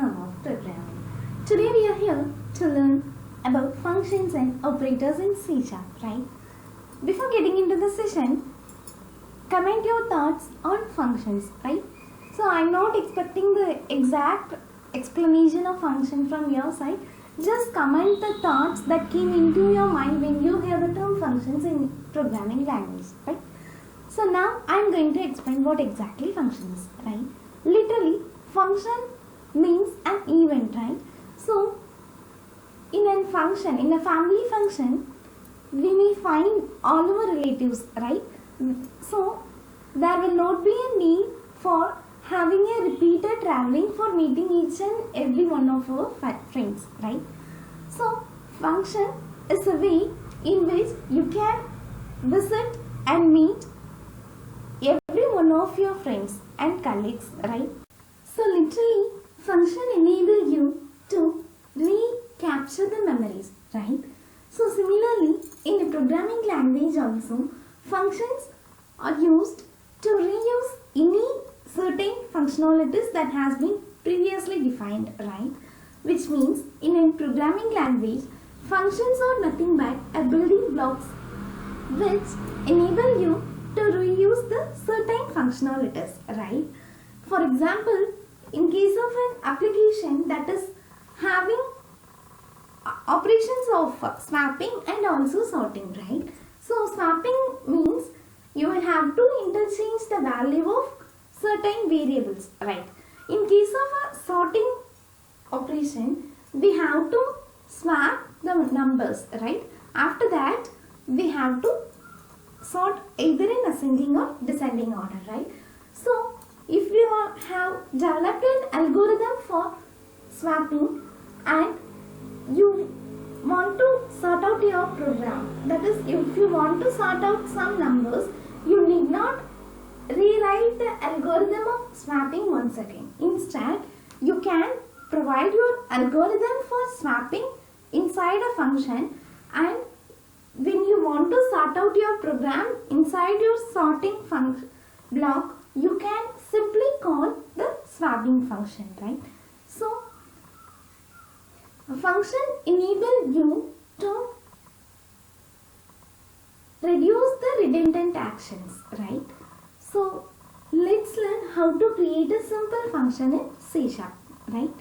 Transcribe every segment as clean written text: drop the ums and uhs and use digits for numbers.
sum of programming. Today we are here to learn about functions and operators in C#, right? Before getting into the session, comment your thoughts on functions, right? So I'm not expecting the exact explanation of function from your side. Just comment the thoughts that came into your mind when you hear the term functions in programming language, right? So now I'm going to explain what exactly function is, right? Literally, function means an event, right? So in a function, in a family function, we may find all our relatives, right? So there will not be a need for having a repeated traveling for meeting each and every one of our friends, right? So function is a way in which you can visit and meet every one of your friends and colleagues, right? So literally, function enable you to recapture the memories, right? So similarly, in a programming language also, functions are used to reuse any certain functionalities that has been previously defined, right? Which means in a programming language, functions are nothing but a building blocks which enable you to reuse the certain functionalities, right? For example, in case of an application that is having operations of swapping and also sorting, right? So swapping means you will have to interchange the value of certain variables, right? In case of a sorting operation, we have to swap the numbers, right? After that, we have to sort either in ascending or descending order, right? So if you have developed an algorithm for swapping and you want to sort out your program, that is, if you want to sort out some numbers, you need not rewrite the algorithm of swapping once again. Instead, you can provide your algorithm for swapping inside a function, and when you want to sort out your program inside your sorting function block, you can simply call the swapping function, right? So a function enables you to reduce the redundant actions, right? So let's learn how to create a simple function in C#, right?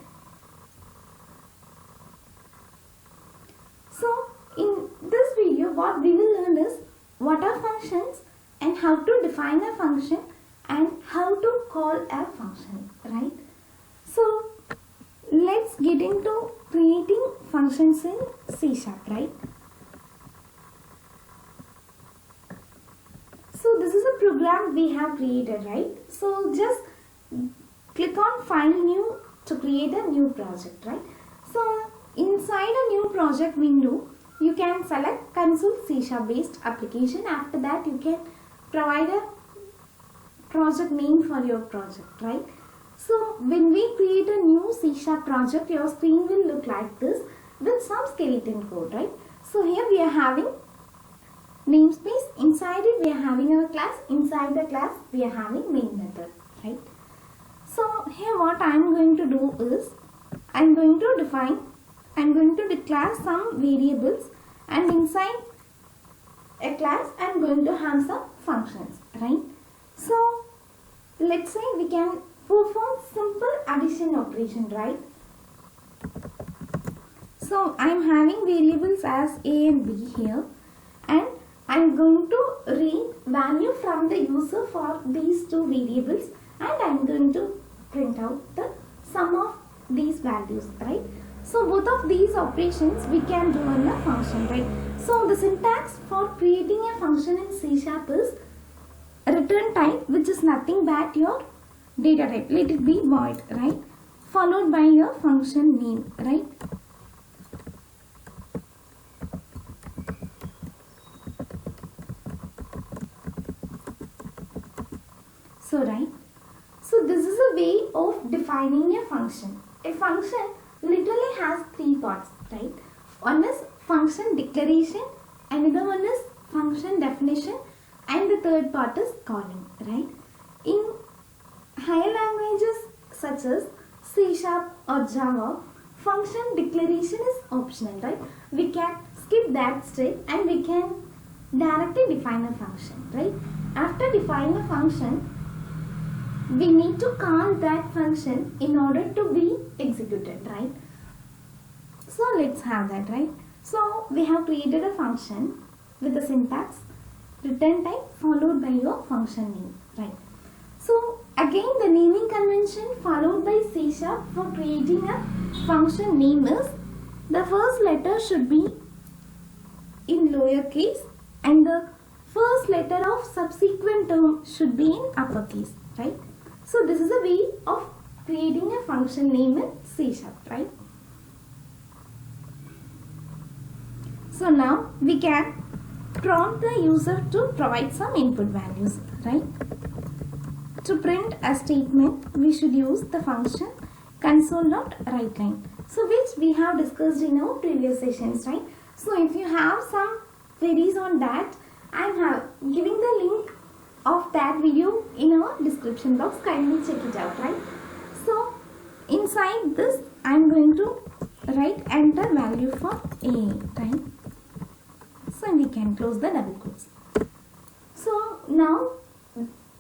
So in this video, what we will learn is what are functions and how to define a function and how to call a function, right? So let's get into creating functions in C#, right? So this is a program we have created, right? So just click on File New to create a new project, right? So inside a new project window, you can select Console C# based application. After that, you can provide a project name for your project, right? So when we create a new C# project, your screen will look like this with some skeleton code, right? So here we are having namespace. Inside it we are having our class. Inside the class we are having main method, right? So here what I am going to do is I am going to declare some variables, and inside a class I am going to have some functions, right? So let's say we can perform simple addition operation, right? So I am having variables as A and B here, and I am going to read value from the user for these two variables, and I am going to print out the sum of these values, right? So both of these operations we can do in a function, right? So the syntax for creating a function in C# is return type, which is nothing but your data type. Let it be void, right? Followed by your function name, right? So this is a way of defining a function. A function literally has three parts, right? One is function declaration, another one is function definition, and the third part is calling, right? In higher languages such as C Sharp or Java, function declaration is optional, right? We can skip that step and we can directly define a function, right? After defining a function, we need to call that function in order to be executed, right? So let's have that, right? So we have created a function with the syntax return type followed by your function name, right? So again the naming convention followed by C# for creating a function name is the first letter should be in lowercase and the first letter of subsequent term should be in uppercase, right? So this is a way of creating a function name in C#, right? So now we can prompt the user to provide some input values, right? To print a statement, we should use the function console.writeLine. So which we have discussed in our previous sessions, right? So if you have some queries on that, I am giving the link of that video in our description box. Kindly check it out, right? So inside this, I am going to write enter value for A, right? So we can close the double quotes. So now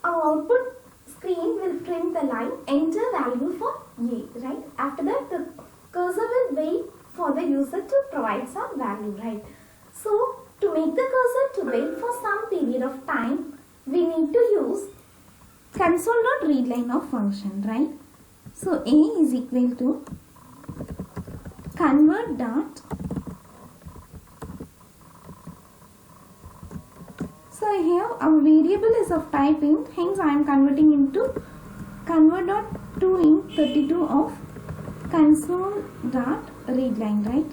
our output screen will print the line enter value for A, right? After that the cursor will wait for the user to provide some value, right? So to make the cursor to wait for some period of time, we need to use console.readLine of function, right? So A is equal to convert dot. So here our variable is of type int, hence I am converting into convert.toInt32 of console.readLine, right?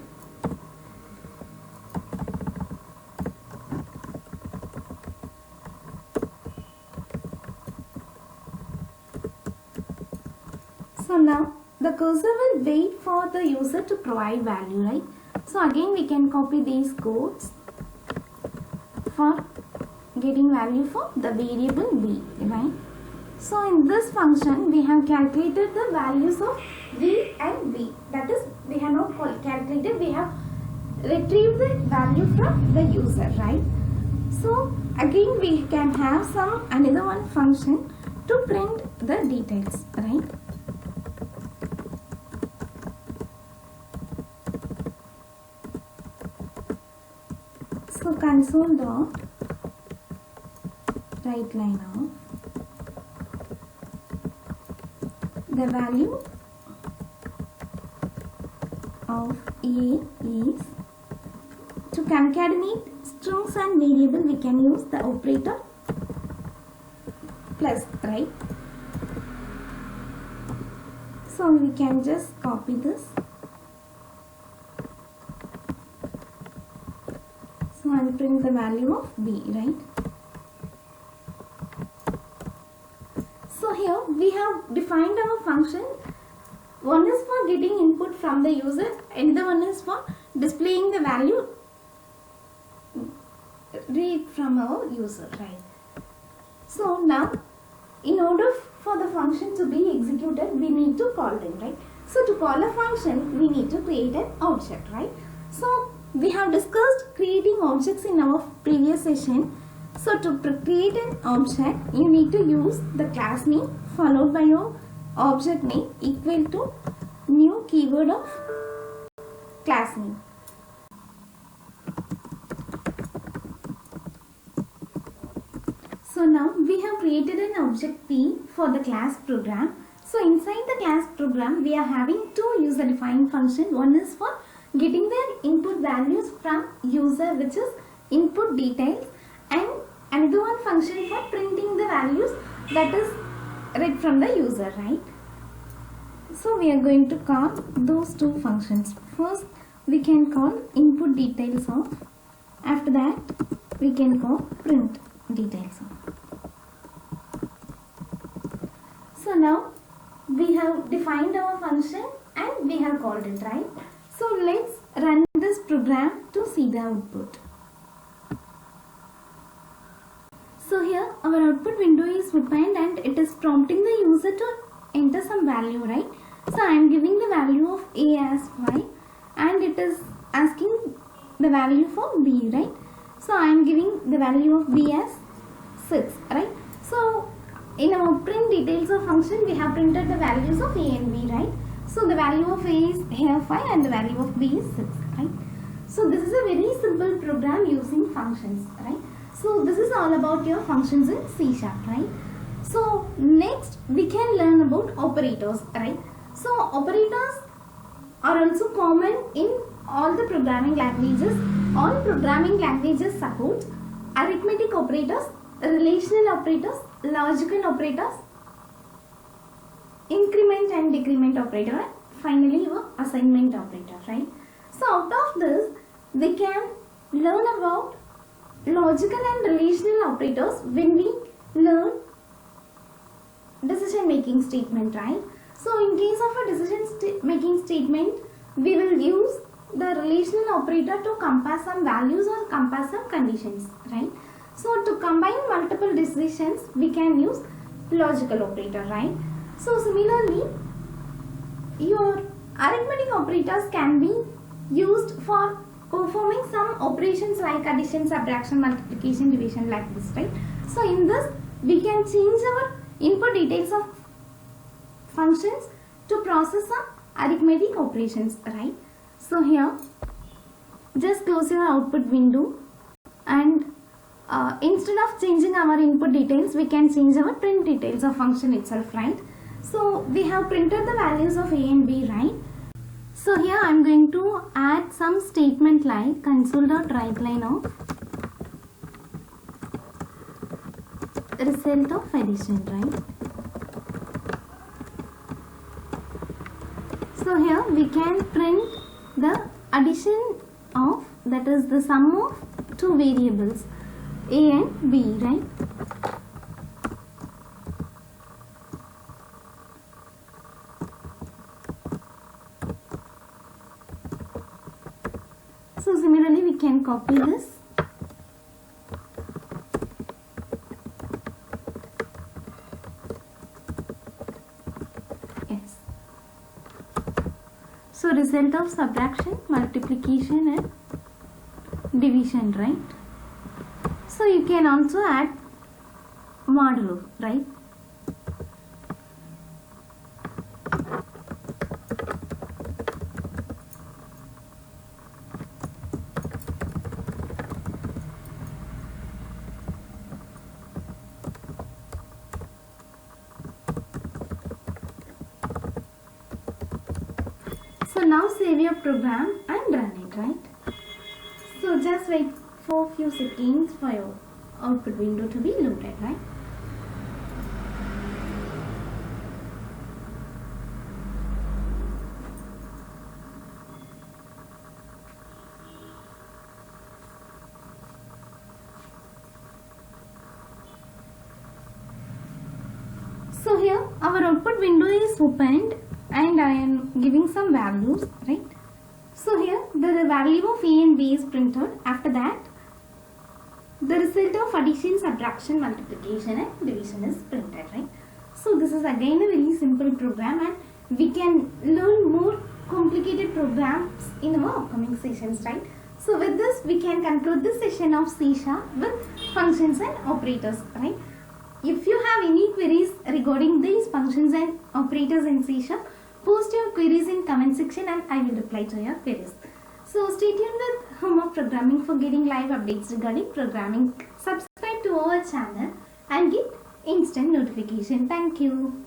So now the cursor will wait for the user to provide value, right? So again we can copy these codes for getting value for the variable b, right? So in this function we have calculated the values of v and b. That is, we have not calculated, we have retrieved the value from the user, right? So again we can have some another one function to print the details, right? So console.writeLine of the value of A is, to concatenate strings and variable we can use the operator plus, right? So we can just copy this. So I will print the value of b, right? So here we have defined our function. One is for getting input from the user and the one is for displaying the value read from our user, right? So now in order for the function to be executed, we need to call them, right? So to call a function, we need to create an object, right? So we have discussed creating objects in our previous session. So to create an object, you need to use the class name followed by your object name equal to new keyword of class name. So now we have created an object P for the class program. So inside the class program, we are having two user defined functions. One is for getting the input values from user, which is input details, and another one function for printing the values that is read from the user, right? So we are going to call those two functions. First we can call input details of, after that we can call print details of. So now we have defined our function and we have called it, right? So let's run this program to see the output. So here our output window is opened and it is prompting the user to enter some value, right? So I am giving the value of A as 5 and it is asking the value for B, right? So I am giving the value of B as 6, right? So in our print details of function, we have printed the values of A and B, right? So the value of A is here 5 and the value of B is 6, right? So this is a very simple program using functions, right? So this is all about your functions in C#, right? So next we can learn about operators, right? So operators are also common in all the programming languages. All programming languages support arithmetic operators, relational operators, logical operators, increment and decrement operator, and finally your assignment operator, right? So out of this we can learn about logical and relational operators when we learn decision making statement, right? So in case of a decision making statement, we will use the relational operator to compare some values or compare some conditions, right? So to combine multiple decisions, we can use logical operator, right? So similarly, your arithmetic operators can be used for performing some operations like addition, subtraction, multiplication, division, like this, right? So in this, we can change our input details of functions to process some arithmetic operations, right? So here, just close your output window and instead of changing our input details, we can change our print details of function itself, right? So we have printed the values of A and B, right? So here I am going to add some statement like console.writeLine of result of addition, right? So here we can print the addition of, that is the sum of two variables A and B, right? So similarly we can copy this . Yes. So result of subtraction, multiplication and division, right? So you can also add modulo, right? So now save your program and run it, right? So just wait for a few seconds for your output window to be loaded, right? So here our output window is opened and I am giving some values, right? So here the value of A and B is printed. After that, the result of addition, subtraction, multiplication and division is printed, right? So this is again a very simple program and we can learn more complicated programs in our upcoming sessions, right? So with this we can conclude this session of C# with functions and operators, right? If you have any queries regarding these functions and operators in C#, post your queries in comment section and I will reply to your queries. So stay tuned with Home of Programming for getting live updates regarding programming. Subscribe to our channel and get instant notification. Thank you.